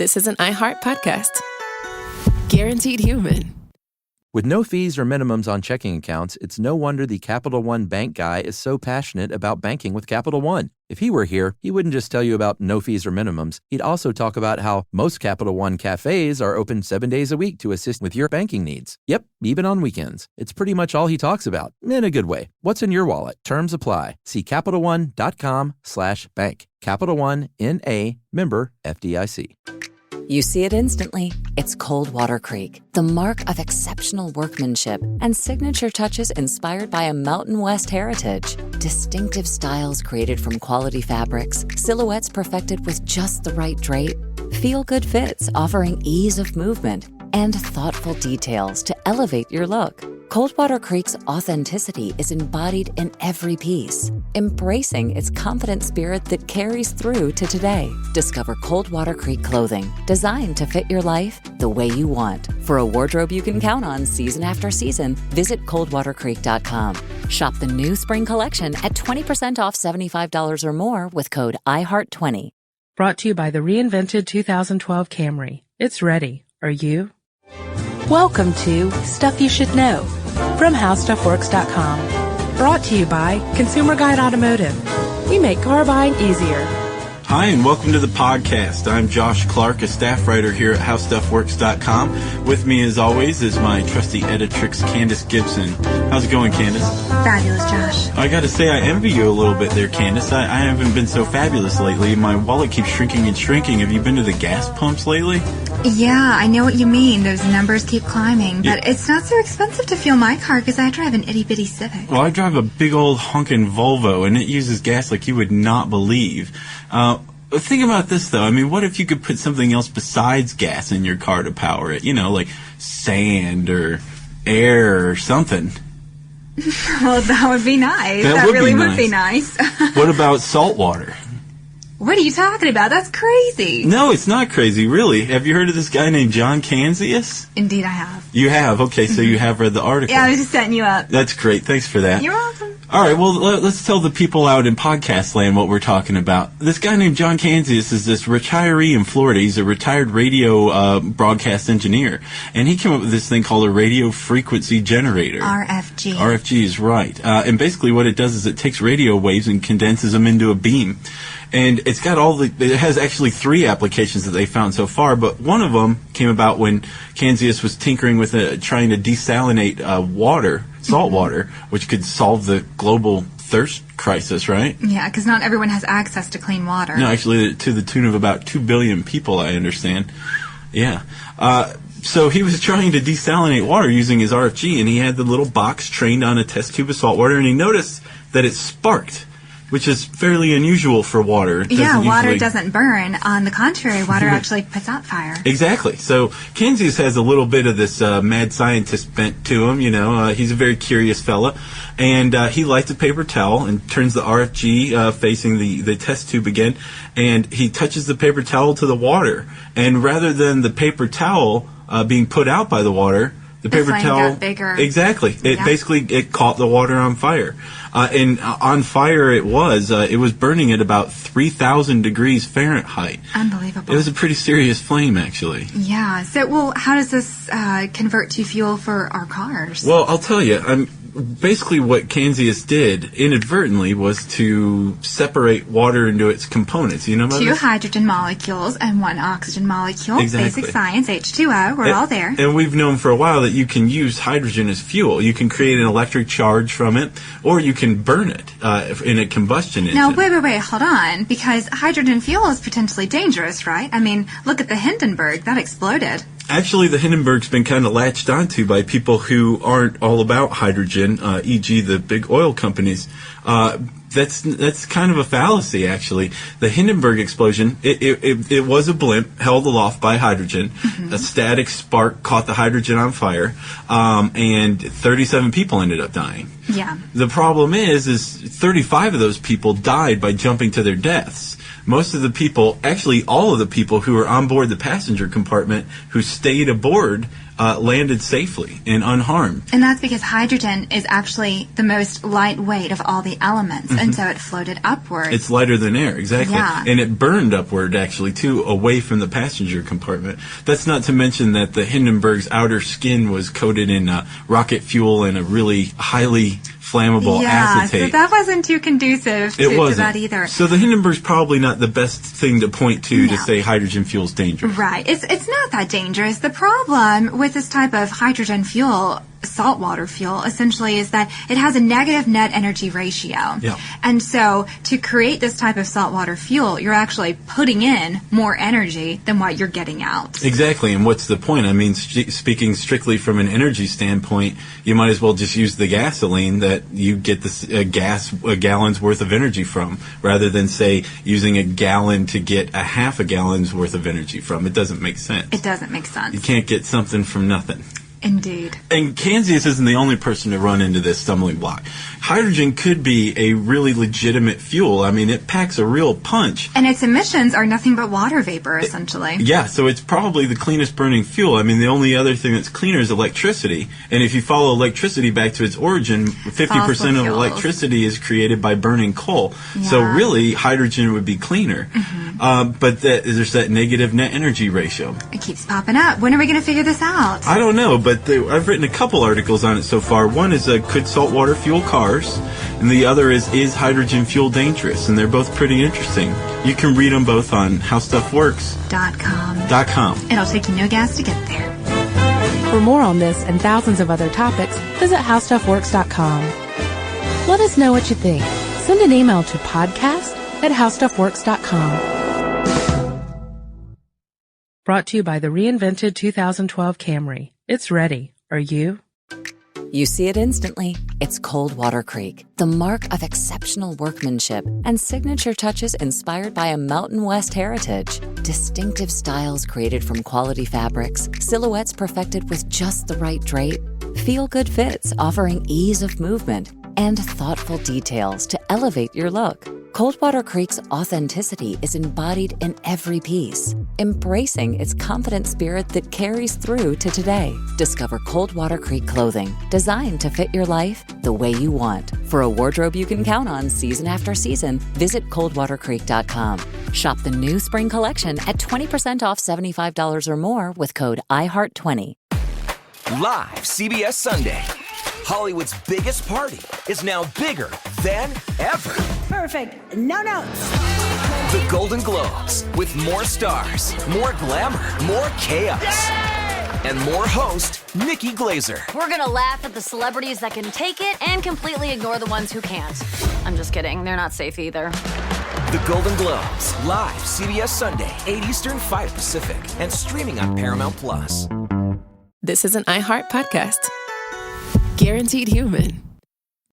this is an iHeart podcast. Guaranteed human. With no fees or minimums on checking accounts, it's no wonder the Capital One bank guy is so passionate about banking with Capital One. If he were here, he wouldn't just tell you about no fees or minimums. He'd also talk about how most Capital One cafes are open 7 days a week to assist with your banking needs. Yep, even on weekends. It's pretty much all he talks about, in a good way. What's in your wallet? Terms apply. See CapitalOne.com/bank. Capital One, N.A., member FDIC. You see it instantly. It's Coldwater Creek, the mark of exceptional workmanship and signature touches inspired by a Mountain West heritage. Distinctive styles created from quality fabrics, silhouettes perfected with just the right drape, feel-good fits offering ease of movement, and thoughtful details to elevate your look. Coldwater Creek's authenticity is embodied in every piece, embracing its confident spirit that carries through to today. Discover Coldwater Creek clothing, designed to fit your life the way you want. For a wardrobe you can count on season after season, visit coldwatercreek.com. Shop the new spring collection at 20% off $75 or more with code IHEART20. Brought to you by the reinvented 2012 Camry. It's ready. Are you? Welcome to Stuff You Should Know from HowStuffWorks.com. Brought to you by Consumer Guide Automotive. We make car buying easier. Hi, and welcome to the podcast. I'm Josh Clark, a staff writer here at HowStuffWorks.com. With me, as always, is my trusty editrix, Candace Gibson. How's it going, Candace? Fabulous, Josh. I gotta say, I envy you a little bit there, Candace. I haven't been so fabulous lately. My wallet keeps shrinking and shrinking. Have you been to the gas pumps lately? Yeah, I know what you mean. Those numbers keep climbing. But it's not so expensive to fuel my car because I drive an itty-bitty Civic. Well, I drive a big old honkin' Volvo, and it uses gas like you would not believe. Think about this, though. I mean, what if you could put something else besides gas in your car to power it? You know, like sand or air or something. Well, that would be nice. That really would be nice. What about salt water? What are you talking about? That's crazy. No, it's not crazy, really. Have you heard of this guy named John Canzius? Indeed, I have. You have? Okay, so you have read the article. Yeah, I was just setting you up. That's great. Thanks for that. You're welcome. All right, well, let's tell the people out in podcast land what we're talking about. This guy named John Canzius is this retiree in Florida. He's a retired radio broadcast engineer, and he came up with this thing called a radio frequency generator. RFG. RFG is right. And basically what it does is it takes radio waves and condenses them into a beam. And it's got it has actually 3 applications that they found so far, but one of them came about when Canzius was tinkering with trying to desalinate salt water, which could solve the global thirst crisis, right? Yeah, because not everyone has access to clean water. No, actually, to the tune of about 2 billion people, I understand. Yeah. So he was trying to desalinate water using his RFG, and he had the little box trained on a test tube of salt water, and he noticed that it sparked, which is fairly unusual for water. Water doesn't burn. On the contrary, water actually puts out fire. Exactly. So Canzius has a little bit of this mad scientist bent to him. You know, he's a very curious fella, and he lights a paper towel and turns the RFG facing the test tube again, and he touches the paper towel to the water, and rather than the paper towel being put out by the water, the paper towel got bigger. Exactly. It caught the water on fire. And on fire it was burning at about 3,000 degrees Fahrenheit. Unbelievable. It was a pretty serious flame, actually. Yeah. So, how does this convert to fuel for our cars? Well, I'll tell you. Basically what Canzius did inadvertently was to separate water into its components. You know about 2 this? hydrogen molecules and 1 oxygen molecule. Exactly. Basic science, H2O. We're all there. And we've known for a while that you can use hydrogen as fuel. You can create an electric charge from it, or you can burn it in a combustion engine. Now, wait, hold on. Because hydrogen fuel is potentially dangerous, right? I mean, look at the Hindenburg. That exploded. Actually, the Hindenburg's been kind of latched onto by people who aren't all about hydrogen, e.g. the big oil companies. That's kind of a fallacy, actually. The Hindenburg explosion, it was a blimp held aloft by hydrogen. Mm-hmm. A static spark caught the hydrogen on fire, and 37 people ended up dying. Yeah. The problem is 35 of those people died by jumping to their deaths. most of the people, actually all of the people who were on board the passenger compartment who stayed aboard landed safely and unharmed. And that's because hydrogen is actually the most lightweight of all the elements, and so it floated upward. It's lighter than air, exactly. Yeah. And it burned upward, actually, too, away from the passenger compartment. That's not to mention that the Hindenburg's outer skin was coated in rocket fuel and a really highly flammable acetate. So that wasn't too conducive to that either. So the Hindenburg's probably not the best thing to point to say hydrogen fuel's dangerous. Right. It's not that dangerous. The problem with this type of hydrogen fuel, saltwater fuel, essentially, is that it has a negative net energy ratio. Yeah. And so to create this type of saltwater fuel, you're actually putting in more energy than what you're getting out. Exactly. And what's the point? I mean, speaking strictly from an energy standpoint, you might as well just use the gasoline that you get this a gallon's worth of energy from, rather than, say, using a gallon to get a half a gallon's worth of energy from. It doesn't make sense. It doesn't make sense. You can't get something from nothing. Indeed. And Kanzias isn't the only person to run into this stumbling block. Hydrogen could be a really legitimate fuel. I mean, it packs a real punch. And its emissions are nothing but water vapor, essentially. Yeah, so it's probably the cleanest burning fuel. I mean, the only other thing that's cleaner is electricity. And if you follow electricity back to its origin, 50% of electricity is created by burning coal. Yeah. So really, hydrogen would be cleaner. But there's that negative net energy ratio. It keeps popping up. When are we going to figure this out? I don't know, but I've written a couple articles on it so far. One is could saltwater fuel cars? And the other is hydrogen fuel dangerous? And they're both pretty interesting. You can read them both on HowStuffWorks.com. It'll take you no gas to get there. For more on this and thousands of other topics, visit HowStuffWorks.com. Let us know what you think. Send an email to podcast@HowStuffWorks.com. Brought to you by the reinvented 2012 Camry. It's ready. Are you? You see it instantly. It's Coldwater Creek, the mark of exceptional workmanship and signature touches inspired by a Mountain West heritage. Distinctive styles created from quality fabrics, silhouettes perfected with just the right drape, feel-good fits offering ease of movement, and thoughtful details to elevate your look. Coldwater Creek's authenticity is embodied in every piece, embracing its confident spirit that carries through to today. Discover Coldwater Creek clothing, designed to fit your life the way you want. For a wardrobe you can count on season after season, visit coldwatercreek.com. Shop the new spring collection at 20% off $75 or more with code IHEART20. Live CBS Sunday. Hollywood's biggest party is now bigger than ever. Perfect. No notes. The Golden Globes, with more stars, more glamour, more chaos, and more host Nikki Glazer. We're gonna laugh at the celebrities that can take it and completely ignore the ones who can't. I'm just kidding. They're not safe either. The Golden Globes, live CBS Sunday, 8 Eastern, 5 Pacific, and streaming on Paramount+. This is an iHeart podcast. Guaranteed human.